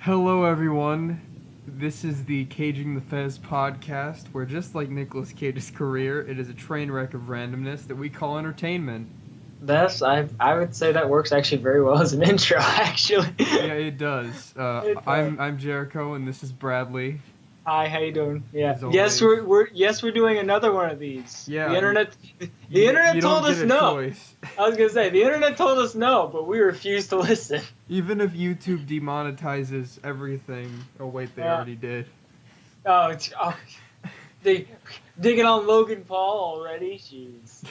Hello, everyone. This is the Caging the Fez podcast, where just like Nicolas Cage's career, it is a train wreck of randomness that we call entertainment. I would say that works actually very well as an intro, actually. Yeah, it does. It does. I'm Jericho, and this is Bradley, Hi, how you doing? Yeah. as Yes, always. we're doing another one of these. Yeah, The internet the you internet don't told get us a no. choice. I was gonna say the internet told us no, but we refused to listen. Even if YouTube demonetizes everything. Oh wait, they Yeah. already did. Oh, they digging on Logan Paul already. Jeez.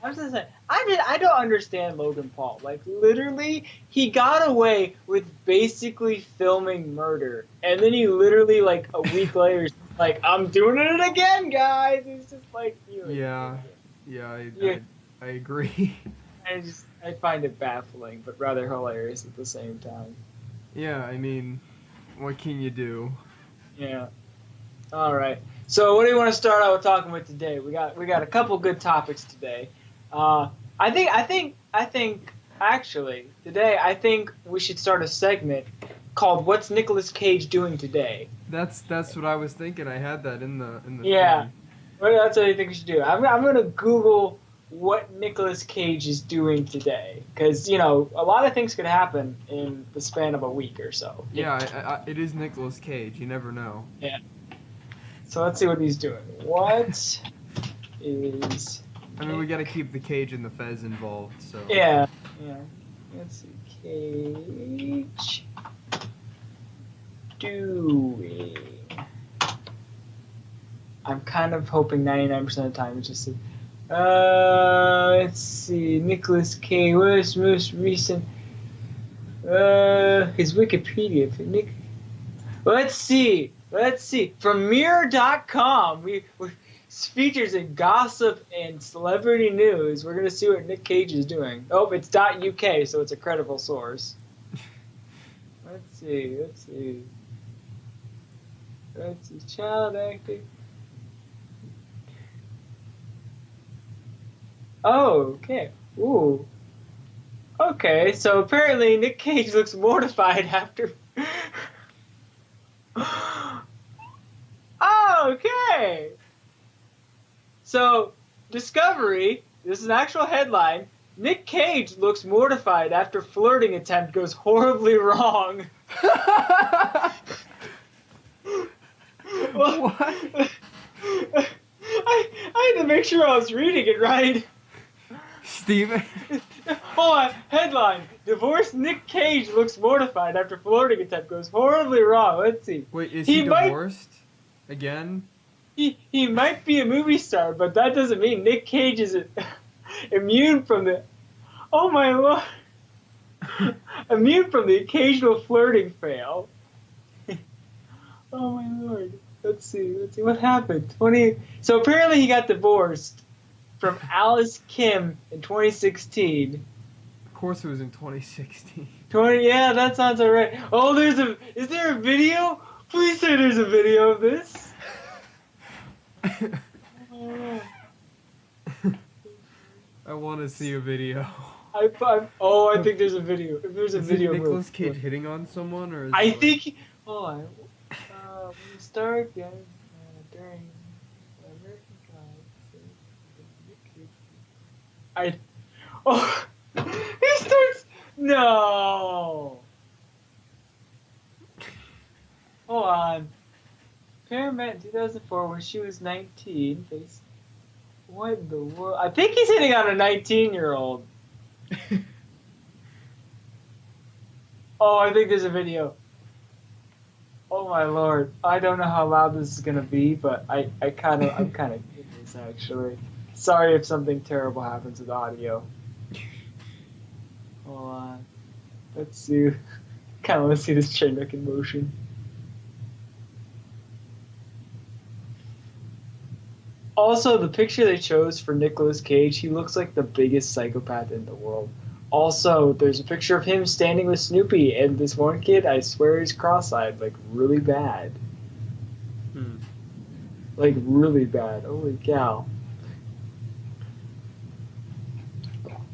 I was gonna say I don't understand Logan Paul. Like literally, he got away with basically filming murder, and then he literally like a week later, is like I'm doing it again, guys. It's just like you. Yeah, yeah, Yeah. I agree. I find it baffling, but rather hilarious at the same time. Yeah, I mean, what can you do? Yeah. All right. So what do you want to start out with talking with today? We got a couple good topics today. I think actually today I think we should start a segment called "What's Nicolas Cage Doing Today?" That's what I was thinking. I had that in the Yeah. thing. Well, that's what I think we should do. I'm gonna Google what Nicolas Cage is doing today, because a lot of things could happen in the span of a week or so. Yeah, it is Nicolas Cage. You never know. Yeah. So let's see what he's doing. What is? I mean, we got to keep the Cage and the Fez involved. So Yeah. Let's see. Cage doing. I'm kind of hoping 99% of the time it's just. Let's see. Nicolas Cage. What is most recent? His Wikipedia. Let's see. From Mirror.com, we features in gossip and celebrity news. We're gonna see what Nick Cage is doing. Oh, it's .uk, so it's a credible source. Let's see. Child acting. Oh, okay. Ooh. Okay, so apparently Nick Cage looks mortified after. Okay. So, Discovery, this is an actual headline. Nick Cage looks mortified after flirting attempt goes horribly wrong. Well, What? I had to make sure I was reading it right. Steven? Hold on. Headline. Divorced Nick Cage looks mortified after flirting attempt goes horribly wrong. Let's see. Wait, is He he might- divorced again? He might be a movie star, but that doesn't mean Nick Cage is immune from the. Oh my lord! Immune from the occasional flirting fail. Oh my lord! Let's see what happened. So apparently he got divorced from Alice Kim in 2016. Of course, it was in 2016. Yeah, that sounds alright. Oh, is there a video? Please say there's a video of this. I want to see a video. I think there's a video. If there's a Is video, it Nicolas move. Cage hitting on someone, or is I it like- think. Hold on. When we start again during American God. Oh, he starts. No. Hold on. Pair met in 2004 when she was 19. What in the world? I think he's hitting on a 19-year-old. Oh, I think there's a video. Oh my lord! I don't know how loud this is gonna be, but I'm kind of curious actually. Sorry if something terrible happens with audio. Hold on. Let's see. Kind of want to see this train wreck in motion. Also, the picture they chose for Nicolas Cage, he looks like the biggest psychopath in the world. Also, there's a picture of him standing with Snoopy, and this one kid, I swear he's cross-eyed, like, really bad. Like, really bad. Holy cow.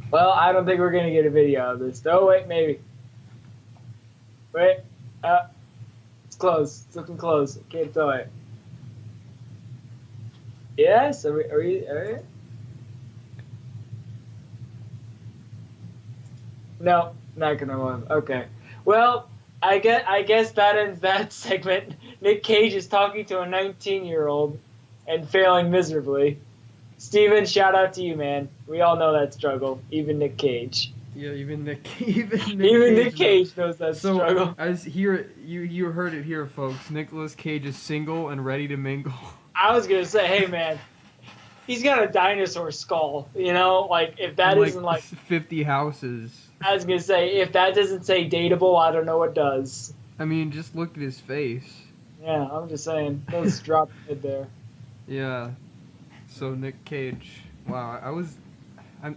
Well, I don't think we're going to get a video of this. Oh, wait, maybe. Wait. It's close. It's looking close. Can't tell it. Yes? Are we? No, not gonna move. Okay. Well, I guess that ends that segment. Nick Cage is talking to a 19-year-old and failing miserably. Steven, shout out to you, man. We all know that struggle. Even Nick Cage. Yeah, even Nick Cage knows that struggle. As here, you heard it here, folks. Nicolas Cage is single and ready to mingle. I was gonna say, hey, man, he's got a dinosaur skull. You know, like if that isn't like 50 houses. I was gonna say, if that doesn't say dateable, I don't know what does. I mean, just look at his face. Yeah, I'm just saying. Let's drop it there. Yeah. So Nick Cage, wow,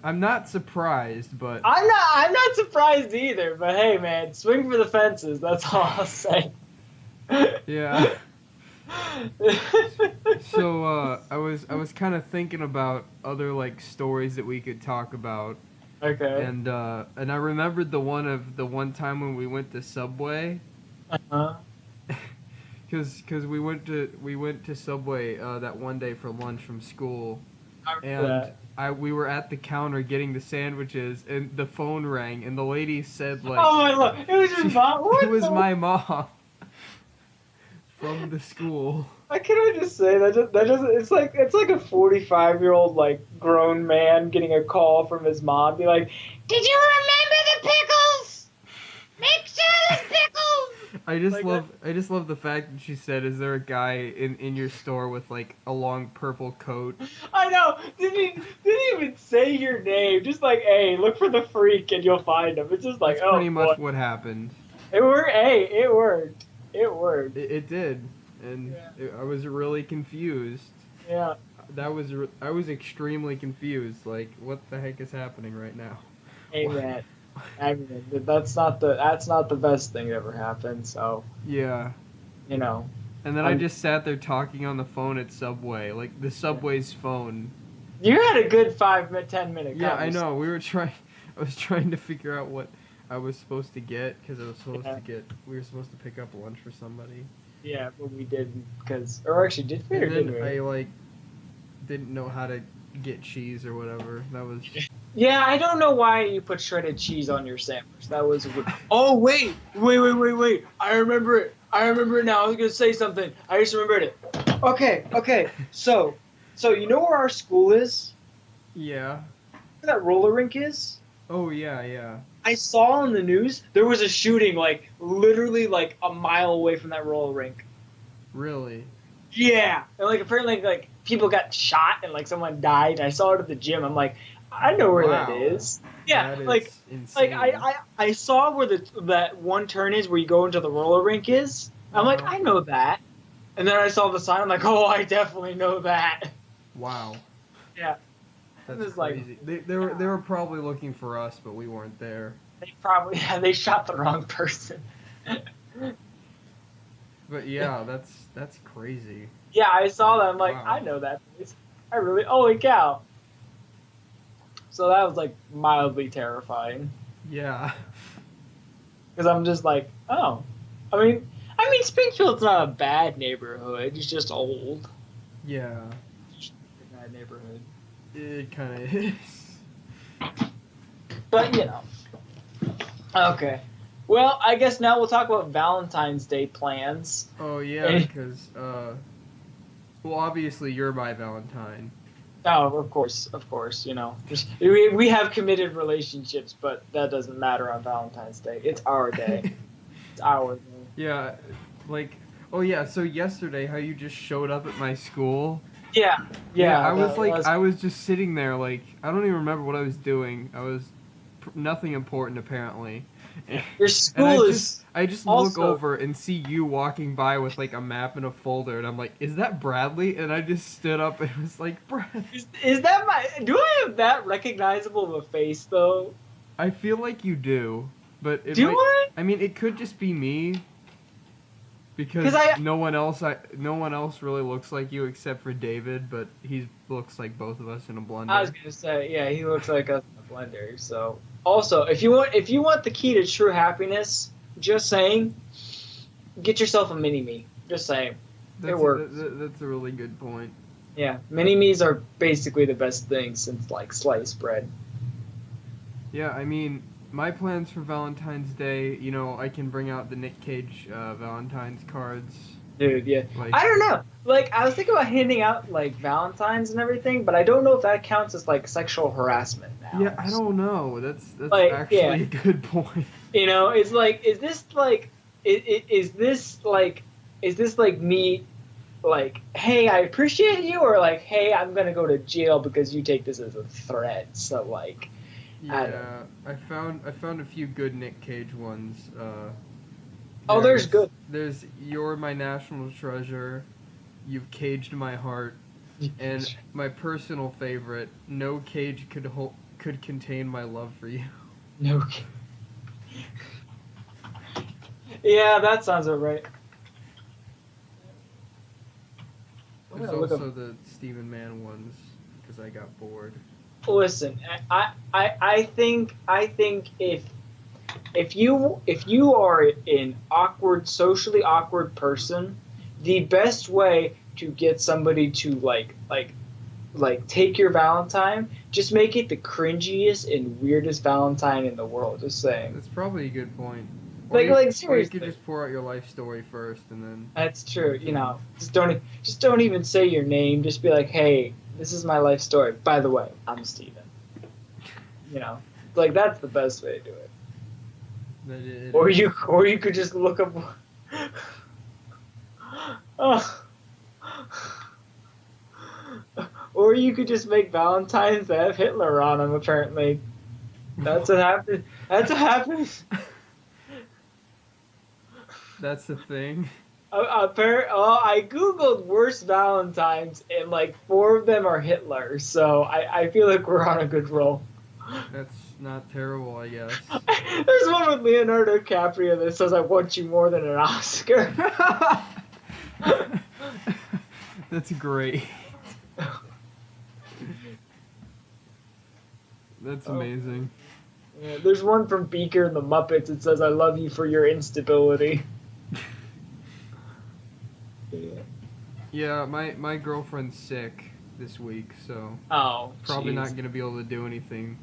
I'm not surprised, but I'm not surprised either. But hey, man, swing for the fences. That's all I'll say. Yeah. So I was kind of thinking about other like stories that we could talk about. Okay. And I remembered the one time when we went to Subway. Uh-huh. Cause we went to Subway that one day for lunch from school, and we were at the counter getting the sandwiches, and the phone rang, and the lady said like, "Oh my Lord, it was your mom." It was my mom from the school. Can I just say that doesn't it's like a 45-year-old like grown man getting a call from his mom, be like, "Did you remember the pickles? Make sure there's pickles." I just love the fact that she said, "Is there a guy in your store with like a long purple coat?" I know. Didn't even say your name. Just like, "Hey, look for the freak and you'll find him." It's just like, that's pretty much what happened. It worked. Hey, it worked. It worked. It did, and I was really confused. Yeah. I was extremely confused. Like, what the heck is happening right now? Hey, man. I mean, that's not the best thing that ever happened. So yeah, you know. And then I just sat there talking on the phone at Subway, like the Subway's phone. You had a good 5-10 minute. Yeah, I know. I was trying to figure out what I was supposed to get because we were supposed to pick up lunch for somebody. Yeah, but we didn't or actually did we? Or didn't we? I like didn't know how to get cheese or whatever. That was. Yeah, I don't know why you put shredded cheese on your sandwich. That was a good... Oh, wait. I remember it. Now. I was going to say something. I just remembered it. Okay. So you know where our school is? Yeah. Where that roller rink is? Oh, yeah. I saw on the news there was a shooting, like, literally, like, a mile away from that roller rink. Really? Yeah. And, like, apparently, like, people got shot and, like, someone died. I saw it at the gym. I'm like... I know where that is. Yeah, that like, is insane. I saw where that one turn is where you go into the roller rink is. I'm like, I know that. And then I saw the sign. I'm like, oh, I definitely know that. Wow. Yeah. That's crazy. They were probably looking for us, but we weren't there. They shot the wrong person. But yeah, that's crazy. Yeah, I saw that. I'm like, wow. I know that place. Holy cow. So that was, like, mildly terrifying. Yeah. Because I'm just like, oh. I mean, Springfield's not a bad neighborhood. It's just old. Yeah. It's a bad neighborhood. It kind of is. But, you know. Okay. Well, I guess now we'll talk about Valentine's Day plans. Oh, yeah, because, well, obviously you're my Valentine. Oh, of course, you know. We have committed relationships, but that doesn't matter on Valentine's Day. It's our day. It's our day. Yeah, like, oh yeah, so yesterday how you just showed up at my school. Yeah. I was just sitting there, like, I don't even remember what I was doing. I was nothing important, apparently. Your school I just look over and see you walking by with like a map and a folder, and I'm like, "Is that Bradley?" And I just stood up and was like, "Brad." Is that do I have that recognizable of a face though? I feel like you do, but I mean, it could just be me. Because no one else really looks like you except for David, but he looks like both of us in a blender. I was gonna say, yeah, he looks like us in a blender. So, also, if you want the key to true happiness, just saying, get yourself a mini-me. Just saying. It works. That's a really good point. Yeah, mini-me's are basically the best thing since, like, sliced bread. Yeah, I mean, my plans for Valentine's Day, you know, I can bring out the Nick Cage Valentine's cards. Dude, yeah. Like, I don't know. Like, I was thinking about handing out, like, Valentines and everything, but I don't know if that counts as, like, sexual harassment now. Yeah, I don't know. That's like, actually a good point. You know, it's like, is this, like, me, like, hey, I appreciate you, or, like, hey, I'm gonna go to jail because you take this as a threat, so, like... Yeah, I found a few good Nick Cage ones. There's good. There's "You're My National Treasure," "You've Caged My Heart," and my personal favorite, "No cage could contain my love for you." No. Yeah, that sounds about right. There's also the Stephen Mann ones because I got bored. Listen, I think if you are an socially awkward person, the best way to get somebody to like take your Valentine, just make it the cringiest and weirdest Valentine in the world. Just saying. That's probably a good point. Like seriously. Or you could just pour out your life story first and then. That's true. You know, just don't even say your name. Just be like, hey, this is my life story. By the way, I'm Steven. You know, like that's the best way to do it. Or you could just look up. Or you could just make Valentines that have Hitler on them. Apparently, that's what happens. That's what happens. That's the thing. I googled worst Valentines, and like 4 of them are Hitler. So I feel like we're on a good roll. That's not terrible, I guess. There's one with Leonardo DiCaprio that says, "I want you more than an Oscar." That's great. That's amazing. Yeah, there's one from Beaker and the Muppets that says, "I love you for your instability." Yeah, my girlfriend's sick this week, so probably not gonna be able to do anything.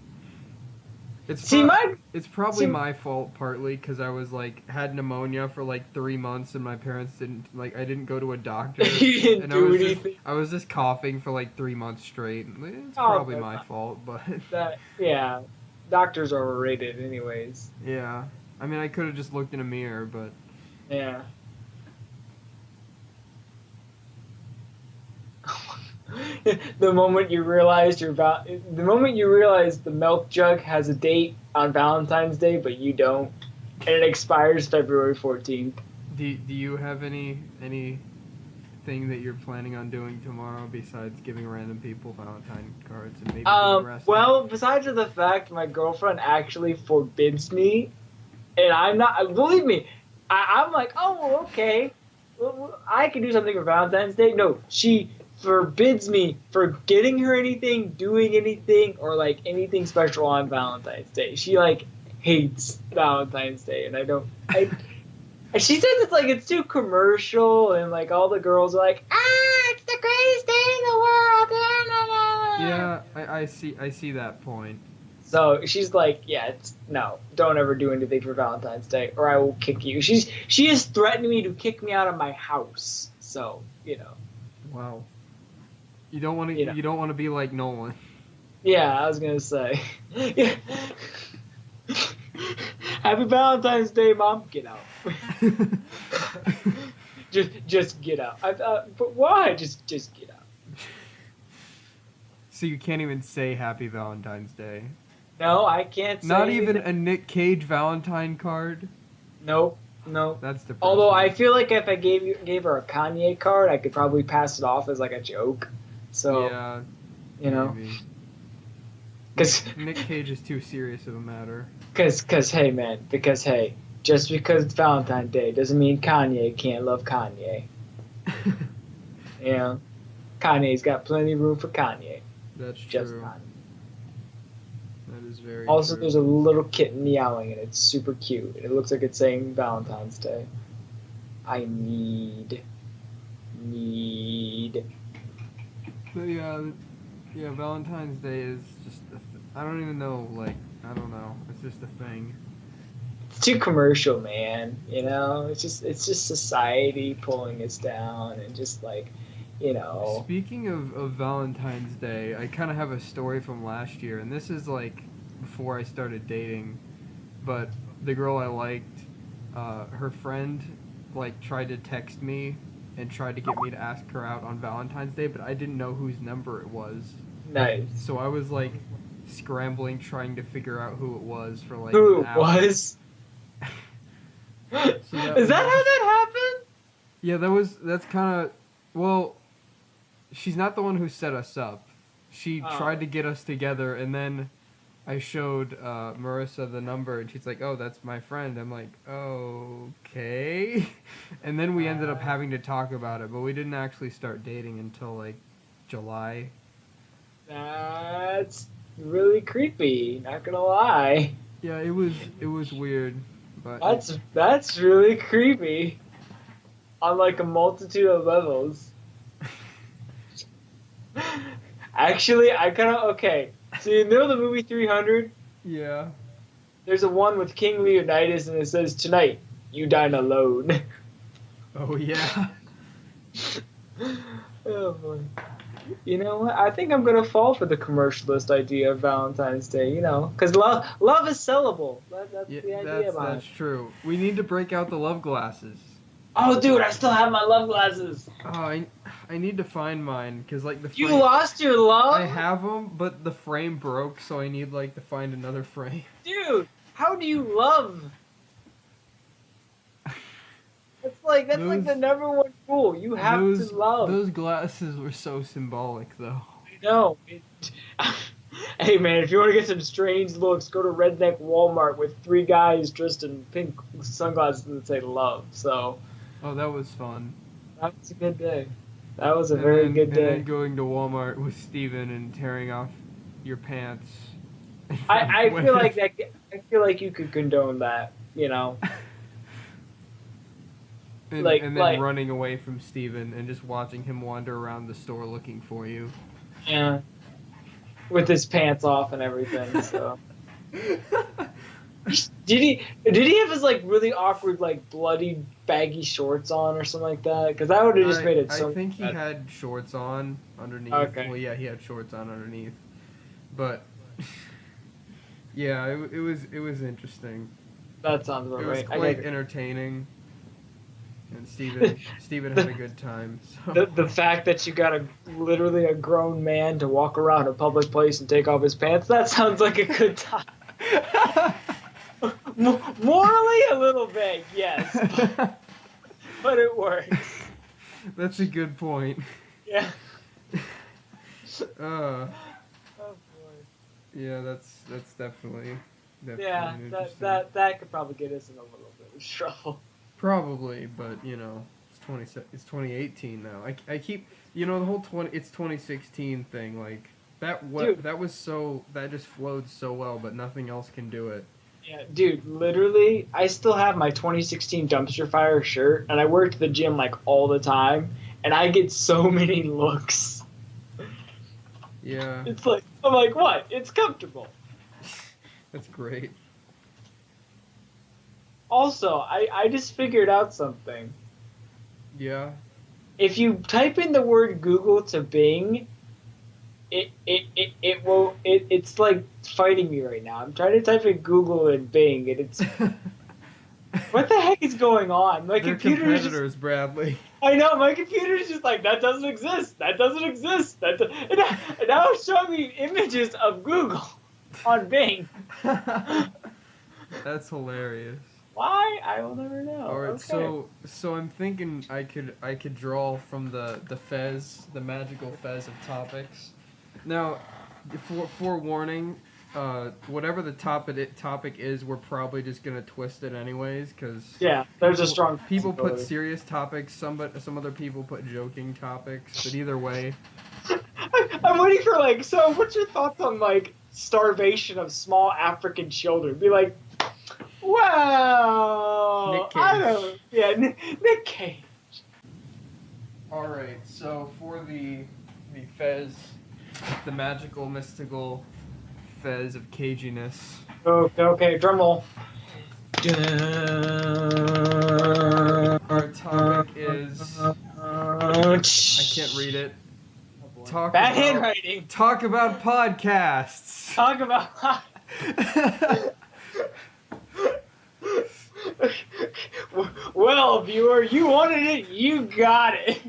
It's probably my fault partly because I was like had pneumonia for like 3 months and my parents didn't I didn't go to a doctor. You didn't do anything. I was just coughing for like 3 months straight. It's probably my fault, but doctors are overrated anyways. Yeah, I mean I could have just looked in a mirror, but yeah. The moment you realize the milk jug has a date on Valentine's Day, but you don't, and it expires February 14th. Do you have anything that you're planning on doing tomorrow besides giving random people Valentine cards and maybe the rest? Well, besides the fact my girlfriend actually forbids me, and I'm not. Believe me, I'm like, oh, okay, well, I can do something for Valentine's Day. No, she forbids me for getting her anything, doing anything, or like anything special on Valentine's Day. She like hates Valentine's Day, and and she says it's too commercial, and like all the girls are like, it's the greatest day in the world. Yeah, I see that point. So she's like, no, don't ever do anything for Valentine's Day, or I will kick you. She has threatened me to kick me out of my house. So Wow. You don't want to. You don't want to be like Nolan. Yeah, I was gonna say. Happy Valentine's Day, Mom. Get out. just get out. But why? Just get out. So you can't even say Happy Valentine's Day. No, I can't say. Not even a Nick Cage Valentine card. Nope. No. That's depressing. Although I feel like if I gave her a Kanye card, I could probably pass it off as like a joke. So, yeah, because Nick Cage is too serious of a matter. Because hey man, just because it's Valentine's Day doesn't mean Kanye can't love Kanye. Kanye's got plenty of room for Kanye. That's just true. Kanye. That is very Also, true. there's a little kitten meowing, and it's super cute, and it looks like it's saying Valentine's Day. I need. But yeah, Valentine's Day is just I don't even know, like, I don't know. It's just a thing. It's too commercial, man. You know, it's just society pulling us down and just like, you know. Speaking of Valentine's Day, I kind of have a story from last year, and this is like before I started dating, but the girl I liked, her friend, like, tried to text me and tried to get me to ask her out on Valentine's Day, but I didn't know whose number it was. Nice. So I was like scrambling trying to figure out who it was for like Who an it hour. Was? Is that how that happened? Yeah, that's kind of, well, she's not the one who set us up. She tried to get us together, and then I showed Marissa the number, and she's like, "Oh, that's my friend." I'm like, "Okay." And then we ended up having to talk about it, but we didn't actually start dating until like July. That's really creepy. Not gonna lie. Yeah, it was weird, but that's really creepy. On like a multitude of levels. Actually, I kind of okay. So you know the movie 300? Yeah. There's a one with King Leonidas, and it says, "Tonight, you dine alone." Oh yeah. Oh boy. You know what? I think I'm gonna fall for the commercialist idea of Valentine's Day. You know, because love is sellable. That's the idea behind it. That's true. We need to break out the love glasses. Oh, dude, I still have my love glasses. Oh, I need to find mine, because like the frame, You lost your love? I have them, but the frame broke, so I need like to find another frame. Dude, how do you love? That's like the #1 rule. You have to love. Those glasses were so symbolic, though. I know. Hey man, if you want to get some strange looks, go to Redneck Walmart with 3 guys dressed in pink sunglasses that say love. So. Oh, that was fun. That was a good day. That was a very good day. And then going to Walmart with Steven and tearing off your pants. I feel like you could condone that, you know. And then running away from Steven and just watching him wander around the store looking for you. Yeah. With his pants off and everything, so. Did he have his like really awkward like bloody baggy shorts on or something like that? Because that would have just made it so. I think he had shorts on underneath. Okay. Well, yeah, he had shorts on underneath, but yeah, it was interesting. That sounds about right. It was quite entertaining, and Steven had a good time. So. The fact that you got literally a grown man to walk around a public place and take off his pants, that sounds like a good time. Morally a little vague, yes, but it works. That's a good point. Yeah. Oh boy. Yeah, that's definitely yeah, that could probably get us in a little bit of trouble. Probably, but you know, it's 2018 now. I keep, you know, the whole 2016 thing, like that just flowed so well, but nothing else can do it. Yeah, dude, literally, I still have my 2016 dumpster fire shirt, and I work at the gym like all the time, and I get so many looks. Yeah. It's like, I'm like, what? It's comfortable. That's great. Also, I just figured out something. Yeah. If you type in the word Google to Bing, it's like fighting me right now. I'm trying to type in Google and Bing, and it's what the heck is going on? My computer is competitors, Bradley. I know, my computer is just like, that doesn't exist. That doesn't exist. And now it's showing me images of Google on Bing. That's hilarious. Why? I will never know. All right, okay. so I'm thinking I could draw from the Fez, the magical Fez of topics. Now, forewarning, whatever the topic is, we're probably just gonna twist it anyways, because there's a strong people put serious topics, some other people put joking topics, but either way, I'm waiting for like, so what's your thoughts on like starvation of small African children? Be like, Well, Nick Cage. I don't. Yeah, Nick Cage. All right, so for the Fez, the magical, mystical Fez of Caginess. Okay, drum roll. Our topic is... I can't read it. Bad handwriting. Talk about podcasts. Talk about... Well, viewer, you wanted it, you got it.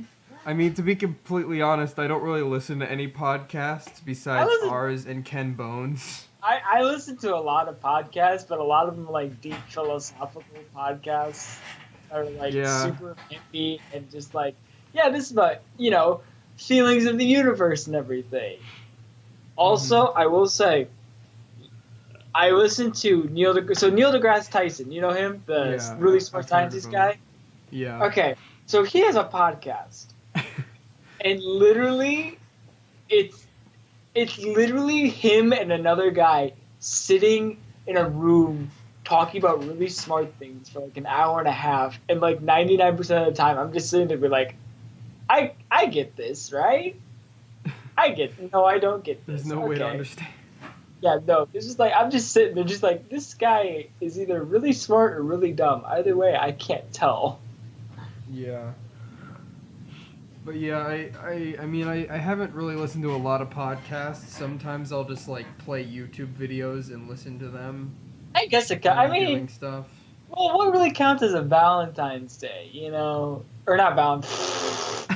I mean, to be completely honest, I don't really listen to any podcasts besides ours and Ken Bones. I listen to a lot of podcasts, but a lot of them are like deep philosophical podcasts. Or like super hippie and just like, yeah, this is about, feelings of the universe and everything. Also, I will say, I listened to Neil deGrasse Tyson. You know him? The really smart scientist guy? Yeah. Okay, so he has a podcast. And literally, it's literally him and another guy sitting in a room talking about really smart things for like an hour and a half. And like 99% of the time, I'm just sitting there be like, I get this, right? No, I don't get this. There's no way to understand. Yeah, no, it's just like, I'm just sitting there just like, this guy is either really smart or really dumb. Either way, I can't tell. Yeah. But yeah, I mean, I haven't really listened to a lot of podcasts. Sometimes I'll just like play YouTube videos and listen to them. I guess it counts. I mean, doing stuff. Well, what really counts as a Valentine's Day, or not Valentine's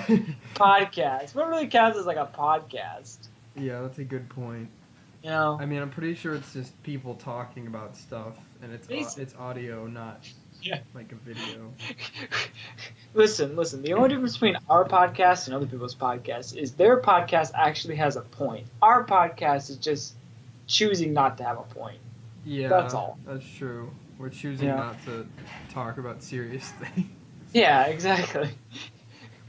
podcast? What really counts as like a podcast? Yeah, that's a good point. I mean, I'm pretty sure it's just people talking about stuff, and it's audio, not like a video. Listen. The only difference between our podcast and other people's podcasts is their podcast actually has a point. Our podcast is just choosing not to have a point. Yeah, that's all. That's true. We're choosing not to talk about serious things. Yeah, exactly.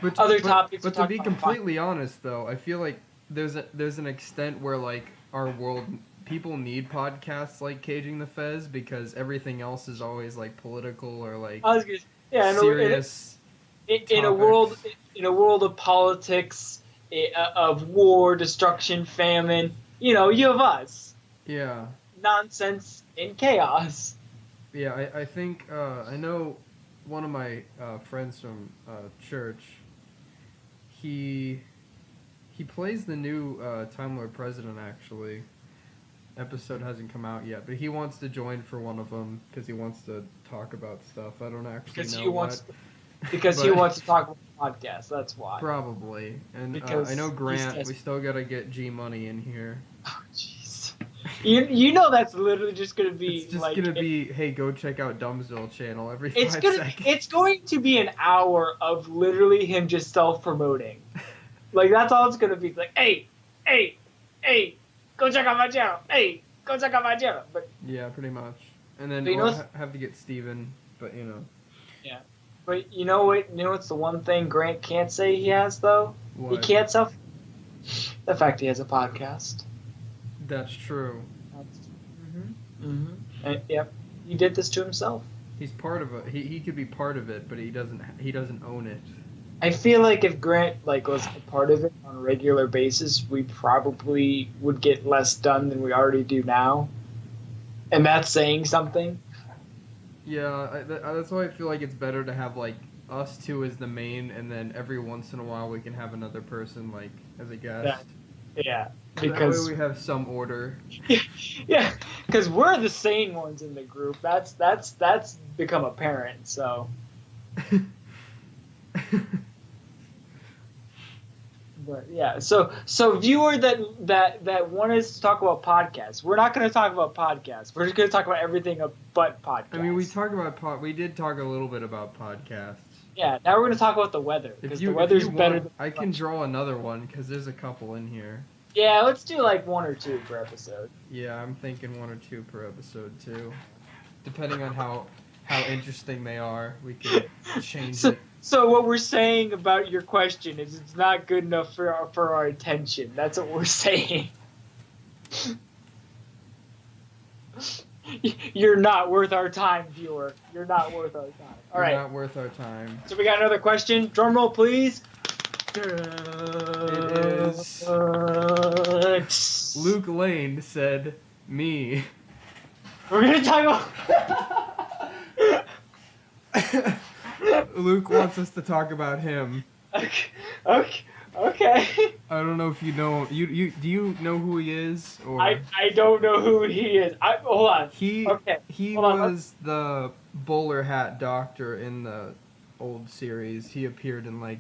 But topics. But to be completely honest, though, I feel like there's an extent where like our world, people need podcasts like Caging the Fez because everything else is always like political or like serious. In a world of politics, of war, destruction, famine, you have us. Yeah. Nonsense and chaos. Yeah, I think I know one of my friends from church. He plays the new Time Lord President, actually. Episode hasn't come out yet, but he wants to join for one of them because he wants to talk about stuff. I don't actually know what. Because he wants to talk about the podcast, that's why. Probably. And I know Grant, we still got to get G-Money in here. Oh, jeez. You know that's literally just going to be it's just like... going to be, hey, go check out Dumbsville channel every 5 seconds. It's going to be an hour of literally him just self-promoting. Like, that's all it's going to be. It's like, hey, go check out my channel. Hey, go check out my channel. But yeah, pretty much. And then we'll have to get Steven, but Yeah. But you know what? You know what's the one thing Grant can't say he has, though? What? He can't the fact he has a podcast. That's true. Yep. He did this to himself. He's part of it. He could be part of it, but he doesn't own it. I feel like if Grant was a part of it on a regular basis, we probably would get less done than we already do now. And that's saying something. Yeah, that's why I feel like it's better to have like us two as the main, and then every once in a while we can have another person like as a guest. Yeah, because that way we have some order. Yeah, because we're the sane ones in the group. That's become apparent. So. But yeah, so viewer that wanted us to talk about podcasts, we're not going to talk about podcasts. We're just going to talk about everything but podcasts. I mean, we did talk a little bit about podcasts. Yeah, now we're going to talk about the weather because the weather's better. I can draw another one because there's a couple in here. Yeah, let's do like 1 or 2 per episode. Yeah, I'm thinking 1 or 2 per episode too, depending on how interesting they are. We can change it. So what we're saying about your question is it's not good enough for our attention. That's what we're saying. You're not worth our time, viewer. You're not worth our time. All right. You're not worth our time. So we got another question. Drum roll, please. It is. Luke Lane said, "Me." We're gonna talk about. Luke wants us to talk about him. Okay. I don't know if you know. Do you know who he is? Or I don't know who he is. Hold on. He was the bowler hat doctor in the old series. He appeared in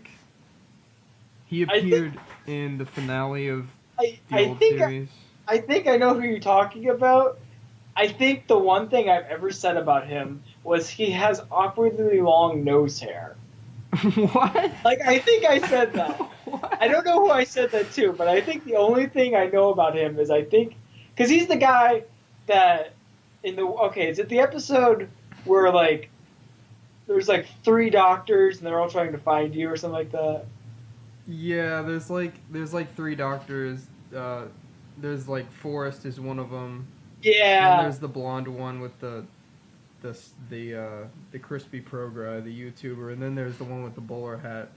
in the finale of the old series. I think I know who you're talking about. I think the one thing I've ever said about him was he has awkwardly long nose hair. What? Like, I think I said that. What? I don't know who I said that to, but I think the only thing I know about him is because he's the guy that is it the episode where, like, there's, like, 3 doctors and they're all trying to find you or something like that? Yeah, there's like 3 doctors. There's, like, Forrest is one of them. Yeah. And there's the blonde one with the crispy pro guy, the YouTuber, and then there's the one with the bowler hat.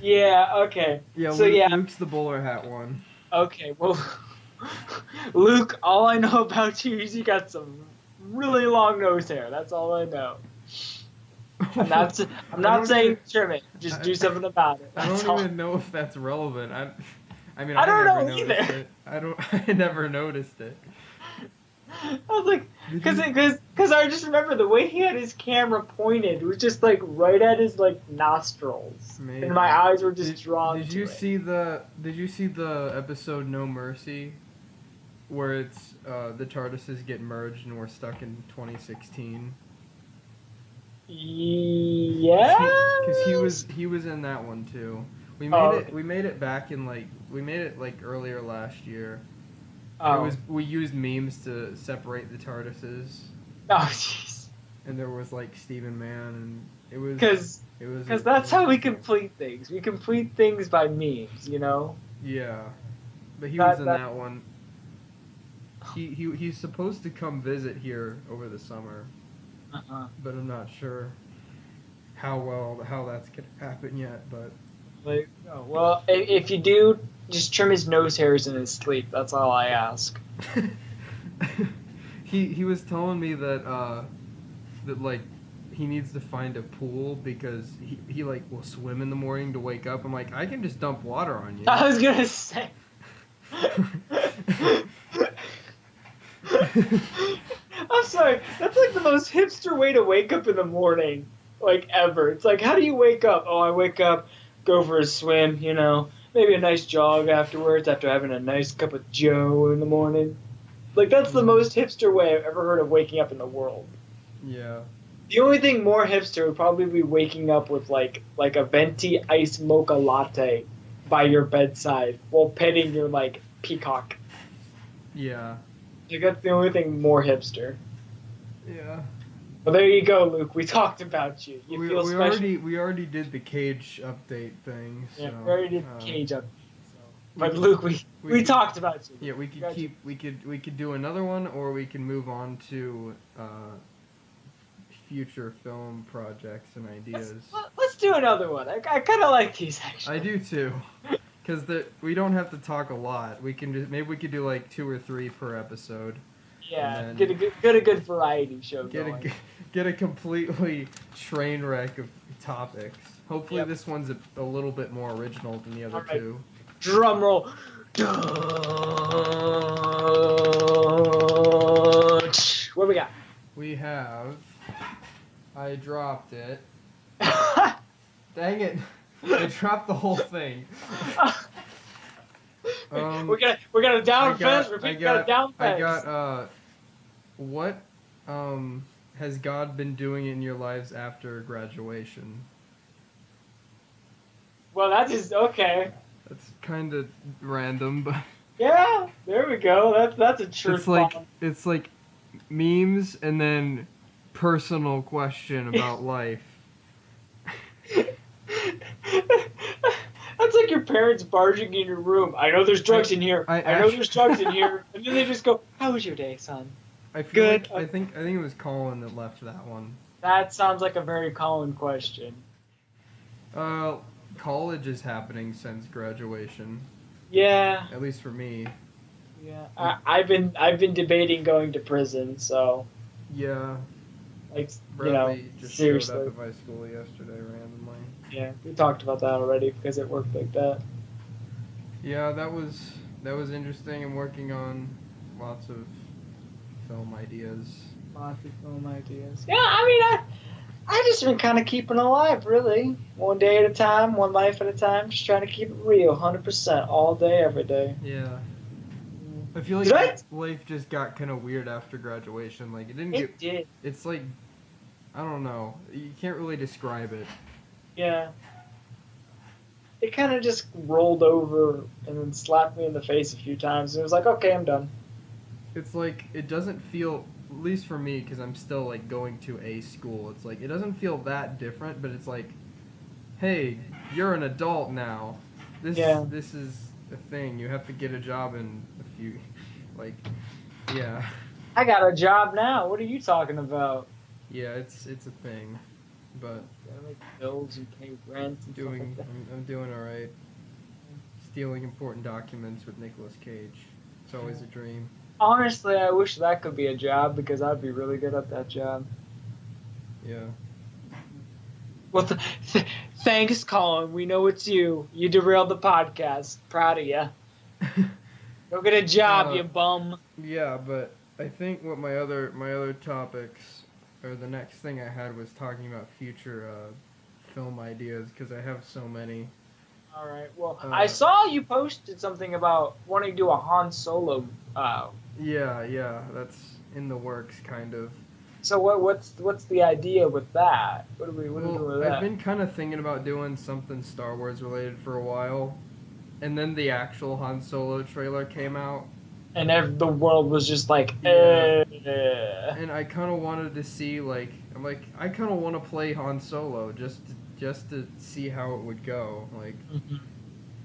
Yeah, okay. Yeah, so Luke's the bowler hat one. Okay, well, Luke, all I know about you is you got some really long nose hair. That's all I know. I'm not saying trim it. Just do something about it. That's I don't even know if that's relevant. I don't know either. I never noticed it. I was like, because I just remember the way he had his camera pointed was just like right at his like nostrils, Maybe. And my eyes were just drawn. Did you see the episode No Mercy, where it's the TARDISes get merged and we're stuck in 2016? Yeah. Because he was in that one too. We made it back in earlier last year. Oh. We used memes to separate the TARDISes. Oh, jeez. And there was like Stephen Mann, and it was because that's how we complete things. We complete things by memes, you know. Yeah, but he was in that one. He's supposed to come visit here over the summer, but I'm not sure how that's gonna happen yet. But well, if you do, just trim his nose hairs in his sleep. That's all I ask. He was telling me that like he needs to find a pool because he like will swim in the morning to wake up. I'm like, I can just dump water on you. I was gonna say. I'm sorry. That's like the most hipster way to wake up in the morning, like ever. It's like, how do you wake up? Oh, I wake up, go for a swim, you know. Maybe a nice jog afterwards after having a nice cup of Joe in the morning. Like, that's the most hipster way I've ever heard of waking up in the world. Yeah. The only thing more hipster would probably be waking up with, like a venti iced mocha latte by your bedside while petting your, like, peacock. Yeah. Like, that's the only thing more hipster. Yeah. Well, there you go, Luke. We talked about you. You feel special. We already did the Cage update thing. So, yeah, we already did the Cage update. So. But Luke, we talked about you. Yeah, we could do another one, or we can move on to future film projects and ideas. Let's do another one. I kind of like these actually. I do too, because we don't have to talk a lot. We can maybe we could do like 2 or 3 per episode. Yeah, get a good variety show going. Get a completely train wreck of topics. Hopefully this one's a little bit more original than the other 2. Drum roll. What we got? We have. I dropped it. Dang it! I dropped the whole thing. We got a down fence. We got a down fence. I got what has God been doing in your lives after graduation? Well, that is okay. That's kind of random, but yeah, there we go. That's a truth bomb. It's like memes and then personal question about life. That's like your parents barging in your room. I know there's drugs in here. I know there's drugs in here. And then they just go, "How was your day, son?" I feel like I think it was Colin that left that one. That sounds like a very Colin question. College is happening since graduation. Yeah. At least for me. Yeah. I've been debating going to prison, so. Yeah. Like, Bradley just seriously. showed up at my school yesterday randomly. Yeah, we talked about that already because it worked like that. Yeah, that was interesting. I'm working on lots of film ideas. Lots of film ideas. Yeah, I mean, I just been kind of keeping alive, really. One day at a time, one life at a time. Just trying to keep it real, 100%, all day, every day. Yeah. I feel like life just got kind of weird after graduation. Like, it did. It's like, I don't know. You can't really describe it. Yeah. It kind of just rolled over and then slapped me in the face a few times. And it was like, okay, I'm done. It's like, it doesn't feel, at least for me, because I'm still, like, going to a school. It's like, it doesn't feel that different, but it's like, hey, you're an adult now. This is a thing. You have to get a job in a few, like, yeah. I got a job now. What are you talking about? Yeah, it's a thing, but gotta make bills and pay rent. And I'm doing all right. Stealing important documents with Nicolas Cage. It's always a dream. Honestly, I wish that could be a job because I'd be really good at that job. Yeah. Well, thanks, Colin. We know it's you. You derailed the podcast. Proud of you. Go get a job, you bum. Yeah, but I think what my other topics, or the next thing I had was talking about future film ideas because I have so many. All right. Well, I saw you posted something about wanting to do a Han Solo. Yeah, that's in the works, kind of. So what's the idea with that? What are we doing with that? I've been kind of thinking about doing something Star Wars related for a while, and then the actual Han Solo trailer came out, and the world was just like, And I kind of wanted to see I kind of want to play Han Solo just to see how it would go, like. Mm-hmm.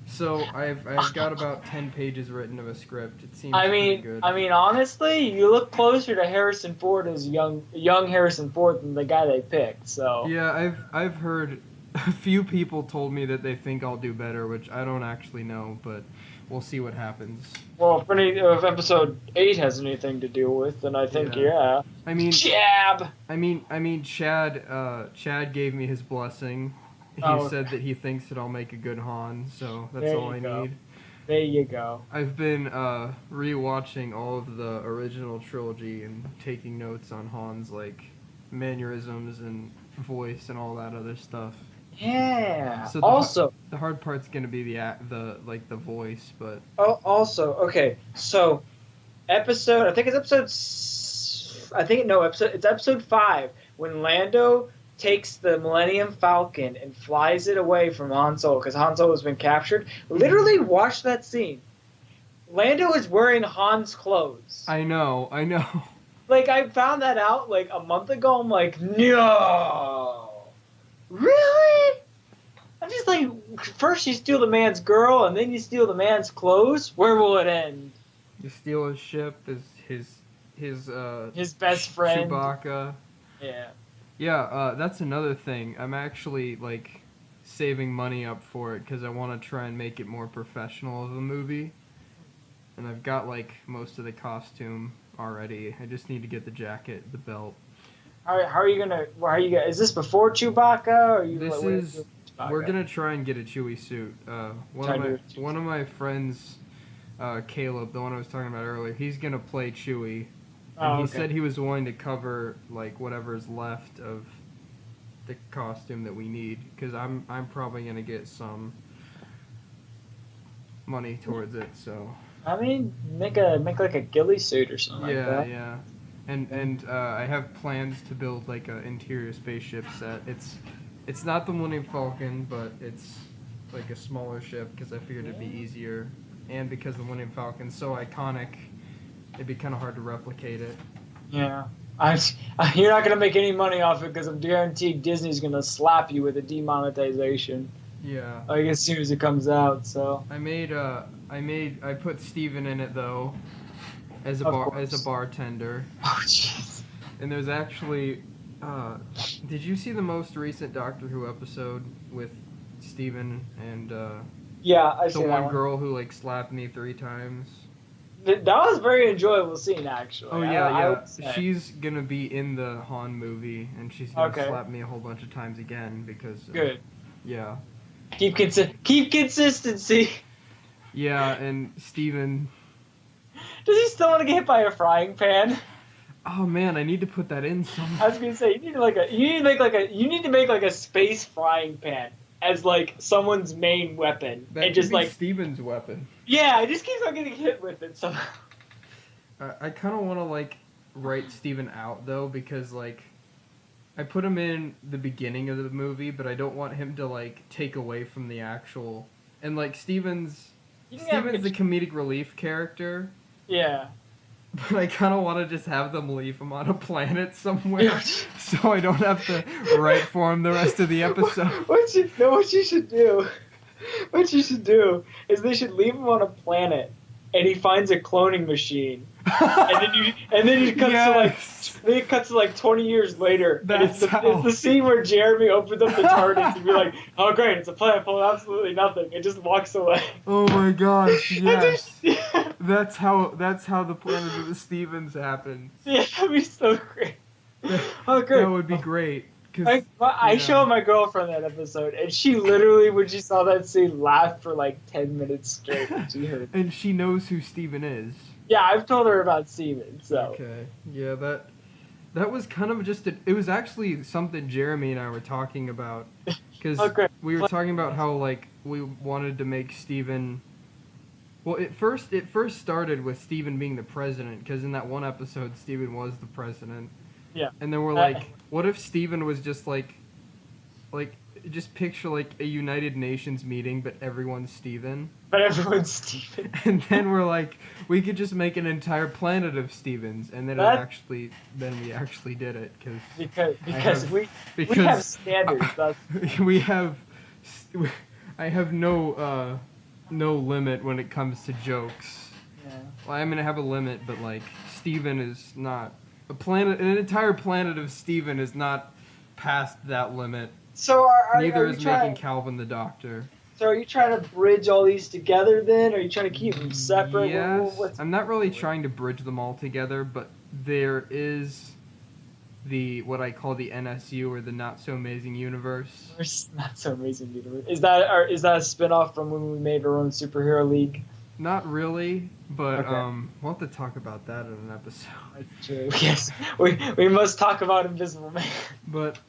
So I've got about 10 pages written of a script. It seems pretty good. I mean, honestly, you look closer to Harrison Ford as young Harrison Ford than the guy they picked. So yeah, I've heard a few people told me that they think I'll do better, which I don't actually know, but we'll see what happens. Well, if episode 8 has anything to do with, then I think yeah. I mean, Jab. I mean, Chad gave me his blessing. He said that he thinks that I'll make a good Han, so that's all I need. There you go. I've been rewatching all of the original trilogy and taking notes on Han's mannerisms and voice and all that other stuff. Yeah. So the hard part's gonna be the voice, but. Oh, also okay. So, it's episode 5 when Lando takes the Millennium Falcon and flies it away from Han Solo because Han Solo has been captured. Literally, watch that scene. Lando is wearing Han's clothes. I know. I found that out a month ago. I'm like, no, really? I'm just first you steal the man's girl and then you steal the man's clothes. Where will it end? You steal his ship, his best friend, Chewbacca. Yeah. Yeah, that's another thing. I'm actually, saving money up for it because I want to try and make it more professional of a movie. And I've got, most of the costume already. I just need to get the jacket, the belt. Is this before Chewbacca? Or we're going to try and get a Chewie suit. One of my friends, Caleb, the one I was talking about earlier, he's going to play Chewie. And he said he was willing to cover whatever's left of the costume that we need because I'm probably gonna get some money towards it. So I mean, make a ghillie suit or something like that. Yeah. And I have plans to build an interior spaceship set. It's not the Millennium Falcon, but it's a smaller ship because I figured it'd be easier, and because the Millennium Falcon's so iconic. It'd be kind of hard to replicate it. Yeah. You're not going to make any money off it because I'm guaranteed Disney's going to slap you with a demonetization. Yeah. As soon as it comes out, so. I put Steven in it, though. as a bartender. Oh jeez. And there's actually, did you see the most recent Doctor Who episode with Steven and yeah, I the one girl who like slapped me 3 times? That was a very enjoyable scene, actually. Oh yeah. She's gonna be in the Han movie, and she's gonna slap me a whole bunch of times again because. Good. Yeah. Keep consistency. Yeah, and Steven. Does he still want to get hit by a frying pan? Oh man, I need to put that in somewhere. I was gonna say you need to make like a space frying pan as like someone's main weapon, that and just like Steven's weapon. Yeah, I just keep on getting hit with it somehow. I kind of want to like write Steven out though, because like I put him in the beginning of the movie, but I don't want him to like take away from the actual, and like Steven's the comedic relief character. Yeah. But I kind of want to just have them leave him on a planet somewhere, so I don't have to write for him the rest of the episode. What you should do is they should leave him on a planet, and he finds a cloning machine, and then it cuts to like 20 years later. It's the scene where Jeremy opens up the TARDIS and be like, "Oh great, it's a planet full of absolutely nothing," and just walks away. Oh my gosh, yes. That's how the Planet of the Stevens happens. Yeah, that'd be so great. Oh great. That would be great. I showed my girlfriend that episode, and she literally, when she saw that scene, laughed for like 10 minutes straight when she heard it. And she knows who Steven is. Yeah, I've told her about Steven, so. Okay. Yeah, that was kind of just it was actually something Jeremy and I were talking about, because we were talking about how like we wanted to make Steven. Well, it first started with Steven being the president, because in that one episode Steven was the president. Yeah. And then we're like, what if Steven was just like just picture like a United Nations meeting, but everyone's Steven. But everyone's Steven. And then we're like, we could just make an entire planet of Stevens, and then we actually did it because we have standards. I have no limit when it comes to jokes. Yeah. Well, I'm gonna have a limit, but like Steven is not an entire planet of Steven is not past that limit. So neither is making Calvin the Doctor. So are you trying to bridge all these together then? Or are you trying to keep them separate? Yes. I'm not really trying to bridge them all together, but there is what I call the NSU, or the Not So Amazing Universe. Not So Amazing Universe. Is that a spinoff from when we made our own superhero league? Not really, but we'll have to talk about that in an episode. That's true. Yes, we must talk about Invisible Man. But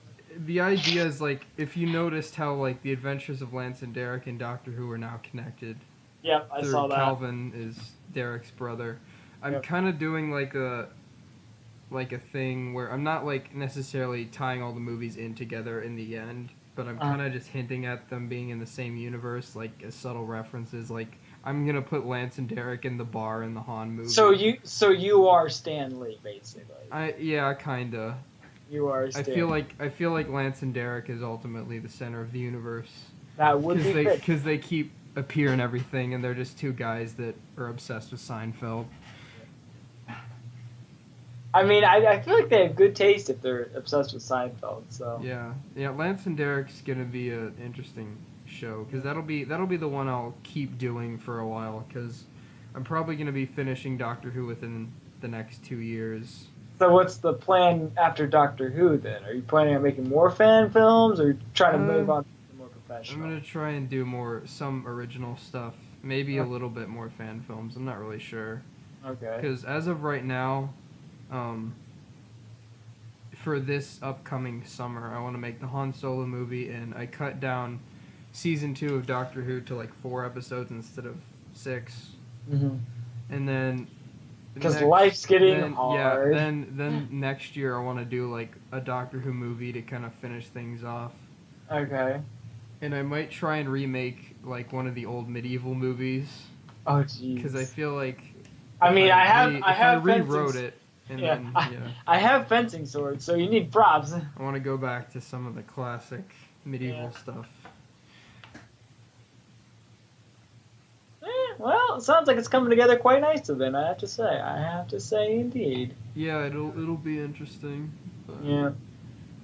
the idea is, like, if you noticed how, like, the adventures of Lance and Derek and Doctor Who are now connected. Yep, I saw that. Calvin is Derek's brother. I'm kind of doing, like a thing where I'm not, like, necessarily tying all the movies in together in the end, but I'm kind of just hinting at them being in the same universe, like, as subtle references, like, I'm gonna put Lance and Derek in the bar in the Han movie. So you are Stan Lee, basically. Yeah, kinda. You are Stan. I feel like Lance and Derek is ultimately the center of the universe. That would be great. Because they keep appearing everything, and they're just 2 guys that are obsessed with Seinfeld. I mean, I feel like they have good taste if they're obsessed with Seinfeld. So yeah. Lance and Derek's gonna be an interesting show, because that'll be the one I'll keep doing for a while, because I'm probably gonna be finishing Doctor Who within the next 2 years. So what's the plan after Doctor Who then? Are you planning on making more fan films, or trying to move on to more professional? I'm gonna try and do some original stuff, maybe a little bit more fan films. I'm not really sure. Okay. Because as of right now, for this upcoming summer, I want to make the Han Solo movie, and I cut down season 2 of Doctor Who to like 4 episodes instead of 6. Mm-hmm. And then because life's getting hard. Yeah. Then next year I want to do like a Doctor Who movie to kind of finish things off. Okay. And I might try and remake like one of the old medieval movies. Oh jeez. Because I feel like. I rewrote it. And then, I have fencing swords, so you need props. I want to go back to some of the classic medieval stuff. Well, it sounds like it's coming together quite nicely. Then I have to say, indeed. Yeah, it'll be interesting. But... Yeah.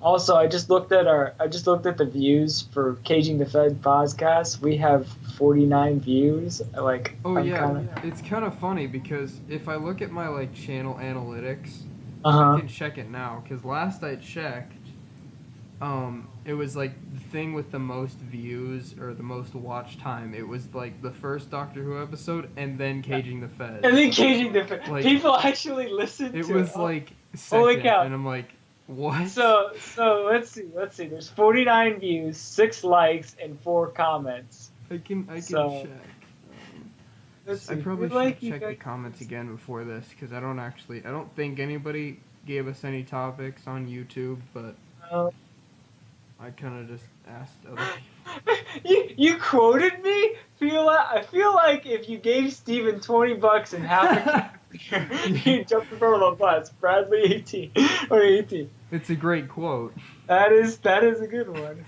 Also, I just looked at the views for Caging the Fez podcast. We have 49 views. Like, oh yeah, it's kind of funny because if I look at my like channel analytics, I can check it now. Because last I checked, it was like the thing with the most views or the most watch time. It was like the first Doctor Who episode and then Caging the Fez. And then Caging the Fez. Like, people actually listened to it. It was like second, holy cow. And I'm like, what? So let's see. There's 49 views, 6 likes, and 4 comments. I can check. I probably should check the comments again before this because I don't think anybody gave us any topics on YouTube, but I kind of just asked other people. You quoted me? I feel like if you gave Steven $20 and half a you jumped in front of the bus. Bradley 18 or 18. It's a great quote. That is a good one.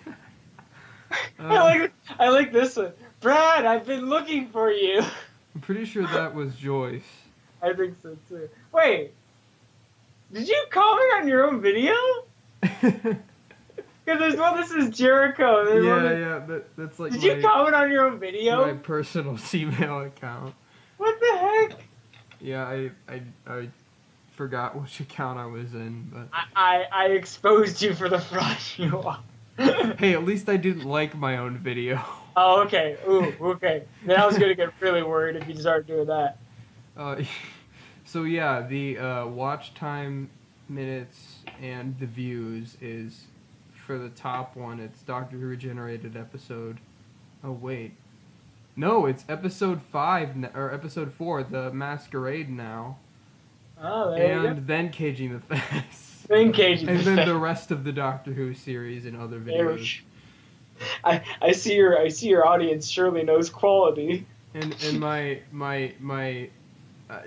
I like this one. Brad, I've been looking for you. I'm pretty sure that was Joyce. I think so too. Wait, did you comment on your own video? Because there's one that says Jericho. Yeah, that's like. Did you comment on your own video? My personal email account. What the heck? Yeah, I forgot which account I was in, but I exposed you for the fraud you are. Hey, at least I didn't like my own video. Oh, okay. Ooh, okay. Then I was gonna get really worried if you started doing that. So yeah, the watch time minutes and the views is for the top one. It's Doctor Who Regenerated episode. Oh wait, no, it's episode 5 or episode 4, the Masquerade now. Oh, there you go. And then Caging the Fez. Then Caging the Fez. And then the rest of the Doctor Who series and other videos. I see your audience surely knows quality. And my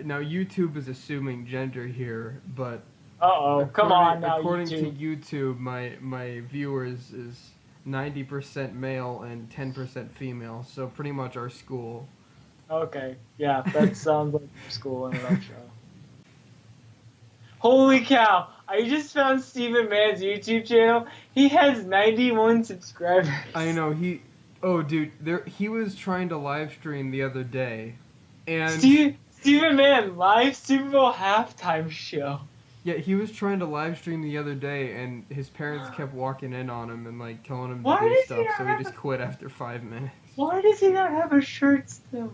now YouTube is assuming gender here, but come on now. According to YouTube, my viewers is 90% male and 10% female, so pretty much our school. Okay, yeah, that sounds like our school in a nutshell. Holy cow! I just found Stephen Mann's YouTube channel. He has 91 subscribers. I know, he was trying to live stream the other day, and Stephen Mann live Super Bowl halftime show. Yeah, he was trying to live stream the other day, and his parents kept walking in on him and like telling him to do stuff, so he just quit after 5 minutes. Why does he not have a shirt still?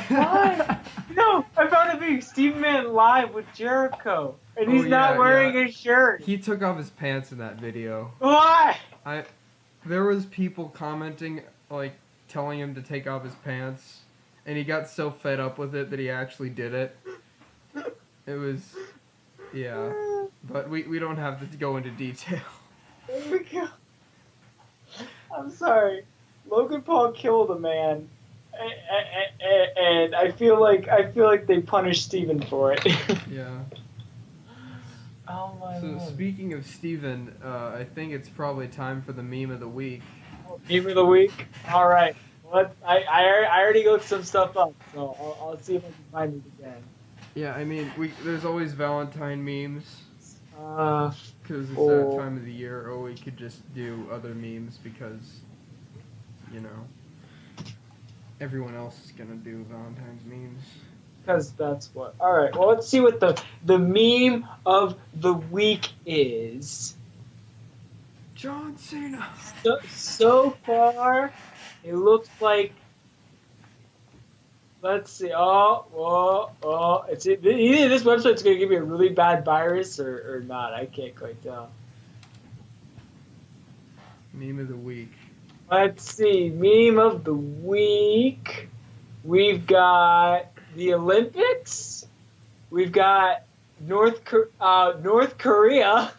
Why? No, I found a video. Stephen Mann live with Jericho, and he's not wearing a shirt. He took off his pants in that video. Why? There was people commenting, like, telling him to take off his pants, and he got so fed up with it that he actually did it. It was, yeah, but we don't have to go into detail. There we go. I'm sorry. Logan Paul killed a man. And I feel like they punished Steven for it. Yeah. Oh my So Lord. Speaking of Steven, I think it's probably time for the meme of the week. Meme of the week? Alright. I already got some stuff up, so I'll see if I can find it again. Yeah, I mean, there's always Valentine memes. Because it's that time of the year, or we could just do other memes because, you know, everyone else is gonna do Valentine's memes. Because that's what. Alright, well, let's see what the meme of the week is. John Cena! So far, it looks like. Let's see. It's either this website's gonna give me a really bad virus or not. I can't quite tell. Meme of the week. Let's see. Meme of the week. We've got the Olympics. We've got North Korea.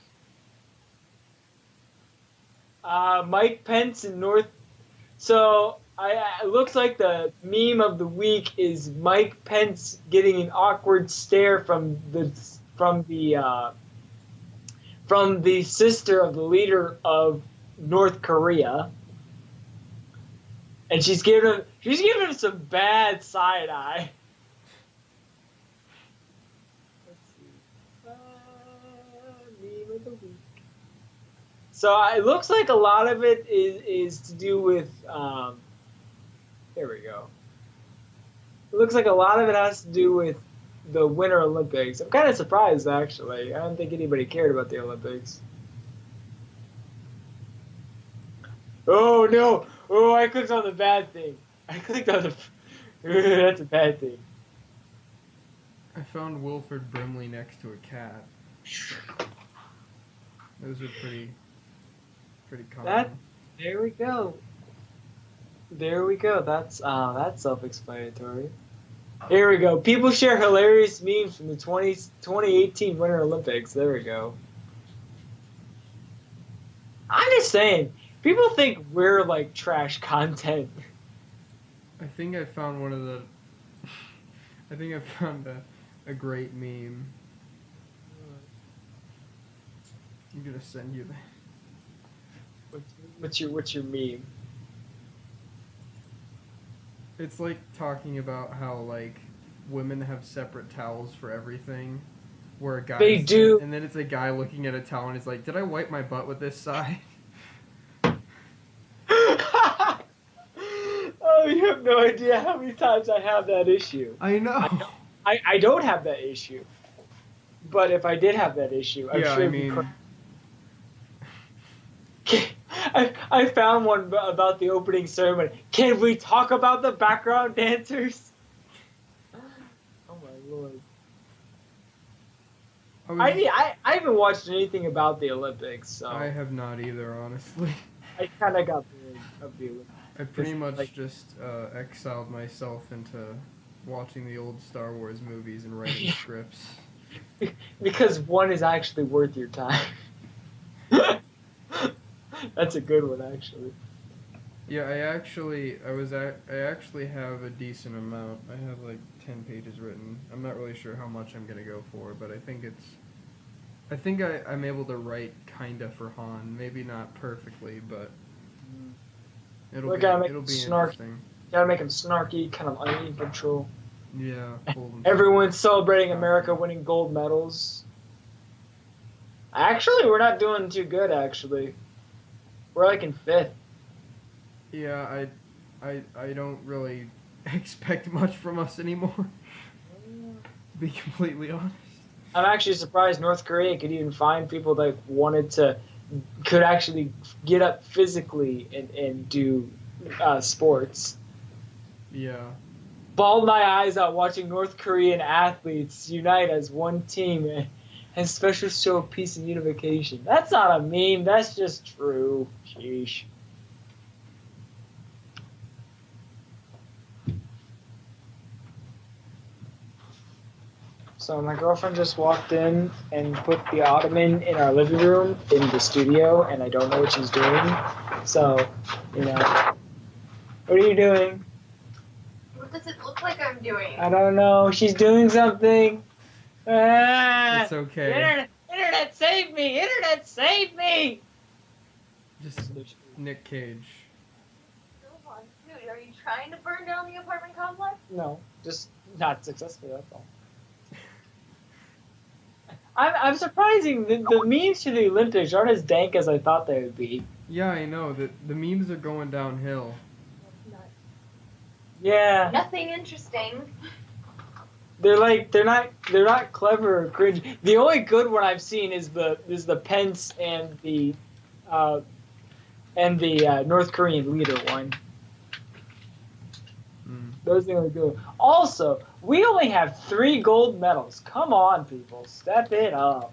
Mike Pence in North. So it looks like the meme of the week is Mike Pence getting an awkward stare from the sister of the leader of North Korea. And she's giving him some bad side eye. Let's see. Meme of the week. So it looks like a lot of it is to do with. There we go. It looks like a lot of it has to do with the Winter Olympics. I'm kind of surprised, actually. I don't think anybody cared about the Olympics. Oh, no. Oh, I clicked on the bad thing. I clicked on the... That's a bad thing. I found Wilford Brimley next to a cat. Those are pretty common. There we go. There we go. That's self-explanatory. Here we go. People share hilarious memes from the 2018 Winter Olympics. There we go. I'm just saying, people think we're like trash content. I think I found one of the... I think I found a great meme. I'm gonna send you that. What's your meme? It's like talking about how like women have separate towels for everything, where a guy they do, and then it's a guy looking at a towel and he's like, "Did I wipe my butt with this side?" Oh, you have no idea how many times I have that issue. I know. I don't have that issue, but if I did have that issue, I'm sure. I mean, I found one about the opening ceremony. Can we talk about the background dancers? Oh my lord! I haven't watched anything about the Olympics, so I have not either, honestly. I kind of got bored of the Olympics. I pretty much just exiled myself into watching the old Star Wars movies and writing scripts. Because one is actually worth your time. That's a good one, actually. Yeah, I actually have a decent amount. I have like 10 pages written. I'm not really sure how much I'm gonna go for, but I think I'm able to write kinda for Han. Maybe not perfectly, but it'll be interesting. Gotta make him snarky, kind of uneven control. Yeah. Everyone's celebrating America winning gold medals. Actually, we're not doing too good. Actually, we're like in 5th. Yeah, I don't really expect much from us anymore. To be completely honest. I'm actually surprised North Korea could even find people that could actually get up physically and do sports. Yeah. Bawled my eyes out watching North Korean athletes unite as one team and special show of peace and unification. That's not a meme, that's just true. Sheesh. So my girlfriend just walked in and put the ottoman in our living room in the studio, and I don't know what she's doing. So, what are you doing? What does it look like I'm doing? I don't know. She's doing something. It's okay. Internet, save me! Internet, save me! Just Nick Cage. Dude, are you trying to burn down the apartment complex? No, just not successfully, that's all. I'm surprising the memes to the Olympics aren't as dank as I thought they would be. Yeah, I know. The memes are going downhill. Yeah. Nothing interesting. They're not clever or cringe. The only good one I've seen is the Pence and the North Korean leader one. Those are the only good ones. Also, we only have 3 gold medals. Come on, people, step it up.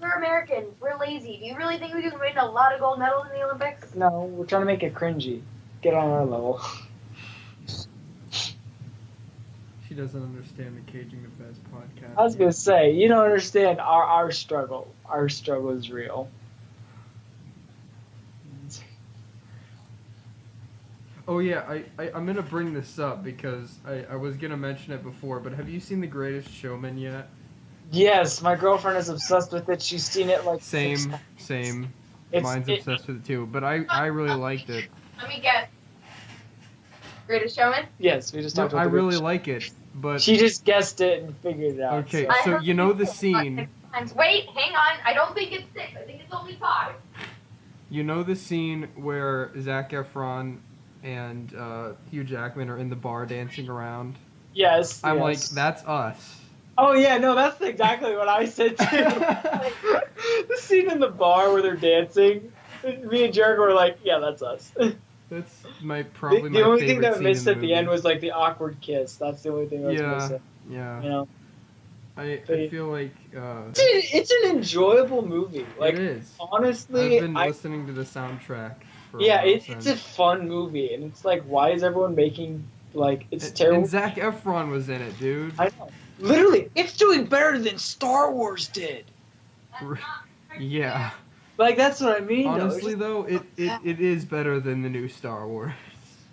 We're Americans. We're lazy. Do you really think we can win a lot of gold medals in the Olympics? No, we're trying to make it cringy. Get on our level. She doesn't understand the Caging The Fez podcast. I was going to say, you don't understand our struggle. Our struggle is real. Oh yeah, I'm going to bring this up because I was going to mention it before, but have you seen The Greatest Showman yet? Yes, my girlfriend is obsessed with it. She's seen it like Same. Mine's obsessed with it too, but I really liked it. Let me guess. Greatest Showman? Yes, we just talked about I The really Greatest like it, but... She just guessed it and figured it out. Okay, so. so you know the scene... Wait, hang on. I don't think it's 6. I think it's only 5. You know the scene where Zac Efron and Hugh Jackman are in the bar dancing around? Yes. I'm like, that's us. Oh yeah, no, that's exactly what I said too. The scene in the bar where they're dancing, me and Jericho were like, yeah, that's us. That's probably the my only favorite thing that scene missed in at the end was like the awkward kiss. That's the only thing that was missing. Yeah. You know. I feel like it's an enjoyable movie. Like, it is. Honestly, I've been listening to the soundtrack. For it's a fun movie, and it's like, why is everyone making it's terrible? And Zac Efron was in it, dude. I know. Literally, it's doing better than Star Wars did. Yeah. Like, that's what I mean. Honestly, though, it is better than the new Star Wars.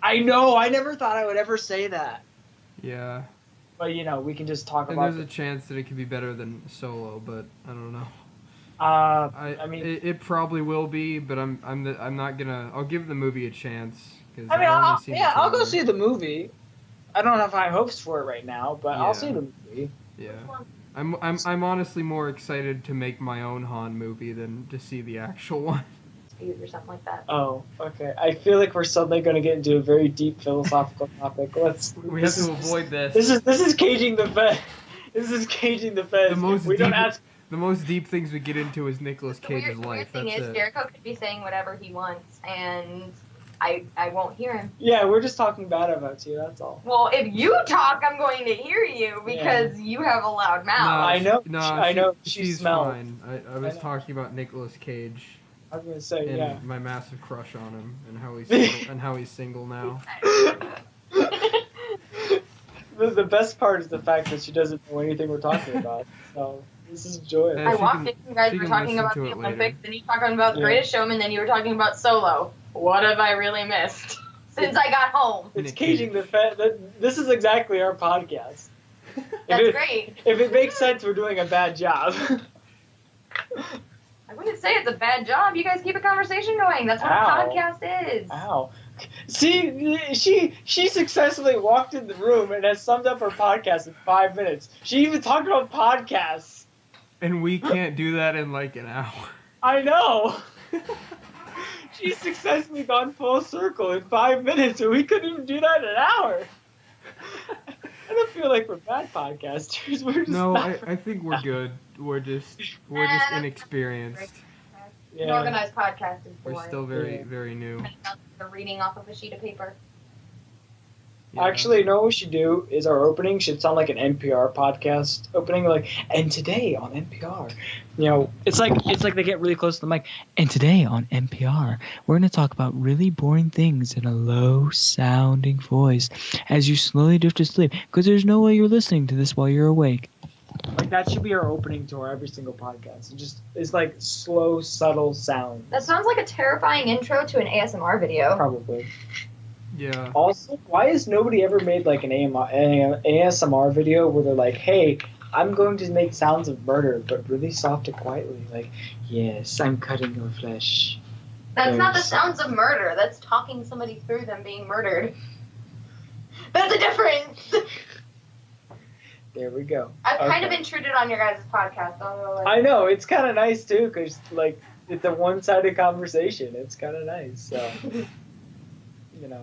I know. I never thought I would ever say that. Yeah. But we can just talk and about. There's a chance that it could be better than Solo, but I don't know. I mean, it probably will be, but I'm not gonna. I'll give the movie a chance. I mean, I'll go see the movie. I don't have high hopes for it right now, but I'll see the movie. Yeah. I'm honestly more excited to make my own Han movie than to see the actual one. Or something like that. Oh, okay. I feel like we're suddenly going to get into a very deep philosophical topic. We have to avoid this. This is Caging the Fez. This is Caging the Fez. The most deep things we get into is Nicolas Cage's life. The weird thing is, Jericho could be saying whatever he wants, and I won't hear him. Yeah, we're just talking bad about you, that's all. Well, if you talk, I'm going to hear you, because you have a loud mouth. I know. I know. She's fine. I was talking about Nicolas Cage. I was gonna say, my massive crush on him, and how he's single now. The best part is the fact that she doesn't know anything we're talking about. So this is joyous. I walked in, you guys were talking about the Olympics, then you were talking about The Greatest Showman, then you were talking about Solo. What have I really missed since I got home? It's Caging the Fez. This is exactly our podcast. That's great. If it makes sense, we're doing a bad job. I wouldn't say it's a bad job. You guys keep a conversation going. That's what a podcast is. Ow. See, she successfully walked in the room and has summed up her podcast in 5 minutes. She even talked about podcasts. And we can't do that in like an hour. I know. She's successfully gone full circle in 5 minutes, and we couldn't even do that in an hour. I don't feel like we're bad podcasters. We're just I think we're good. We're just inexperienced. An organized podcast is boring. We're still very, very new. They're reading off of a sheet of paper. Yeah. Actually, you know what we should do is our opening should sound like an NPR podcast opening, like, and today on NPR. It's like they get really close to the mic. And today on NPR, we're going to talk about really boring things in a low-sounding voice as you slowly drift to sleep, because there's no way you're listening to this while you're awake. Like, that should be our opening to our every single podcast. It's like slow, subtle sound. That sounds like a terrifying intro to an ASMR video. Probably. Yeah. Also, why has nobody ever made like an ASMR video where they're like, hey, I'm going to make sounds of murder, but really soft and quietly. Like, yes, I'm cutting your flesh. That's not the sounds of murder. That's talking somebody through them being murdered. That's a difference. There we go. I've kind of intruded on your guys' podcast. I know. It's kind of nice, too, because, like, it's a one-sided conversation. It's kind of nice, so...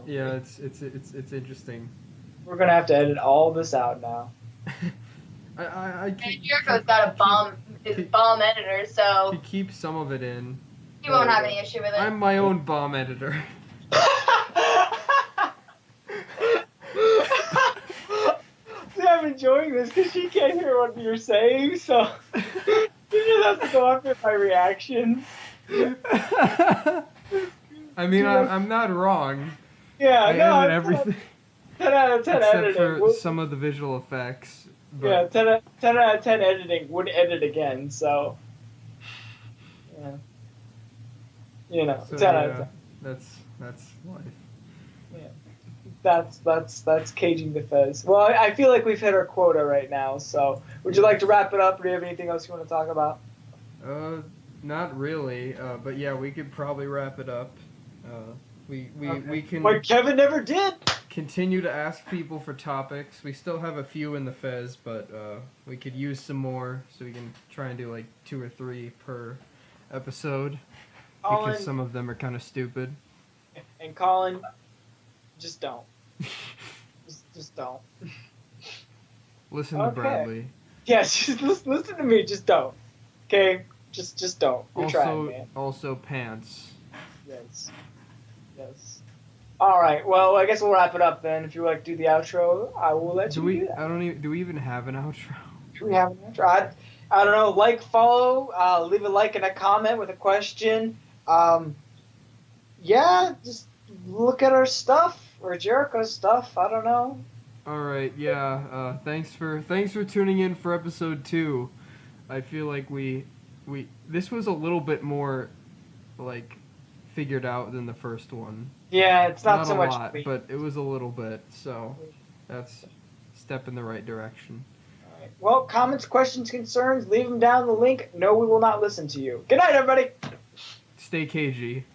Yeah, it's interesting. We're gonna have to edit all this out now. Jericho's got his bomb editor, so to keep some of it in. You won't have any issue with it. I'm my own bomb editor. See, I'm enjoying this because she can't hear what you're saying, so you just have to go off with my reactions. I mean, I'm not wrong. Yeah, I edit everything. 10 out of 10 except editing. for some of the visual effects. But... Yeah, 10 out of 10 editing would edit again, so... Yeah. So, 10 out of 10. That's life. Yeah. That's Caging the Fez. Well, I feel like we've hit our quota right now, so... Would you like to wrap it up, or do you have anything else you want to talk about? Not really, but yeah, we could probably wrap it up. We can. What Kevin never did. continue to ask people for topics. We still have a few in the Fez, but we could use some more, so we can try and do like 2 or 3 per episode. Colin, because some of them are kind of stupid. And Colin, just don't. just don't. Listen to Bradley. Yes, just listen to me. Just don't. Okay? Just don't. You're trying, man. Also, pants. Yes. All right. Well, I guess we'll wrap it up then. If you would like to do the outro, I will let you do that. Do we even have an outro? Do we have an outro? I don't know. Like, follow, leave a like and a comment with a question. Yeah, just look at our stuff or Jericho's stuff. I don't know. All right. Yeah. Thanks for tuning in for episode 2. I feel like this was a little bit more like figured out than the first one. Yeah, it's not so a much, lot, but it was a little bit. So that's a step in the right direction. All right. Well, comments, questions, concerns, leave them down the link. No, we will not listen to you. Good night, everybody. Stay cagey.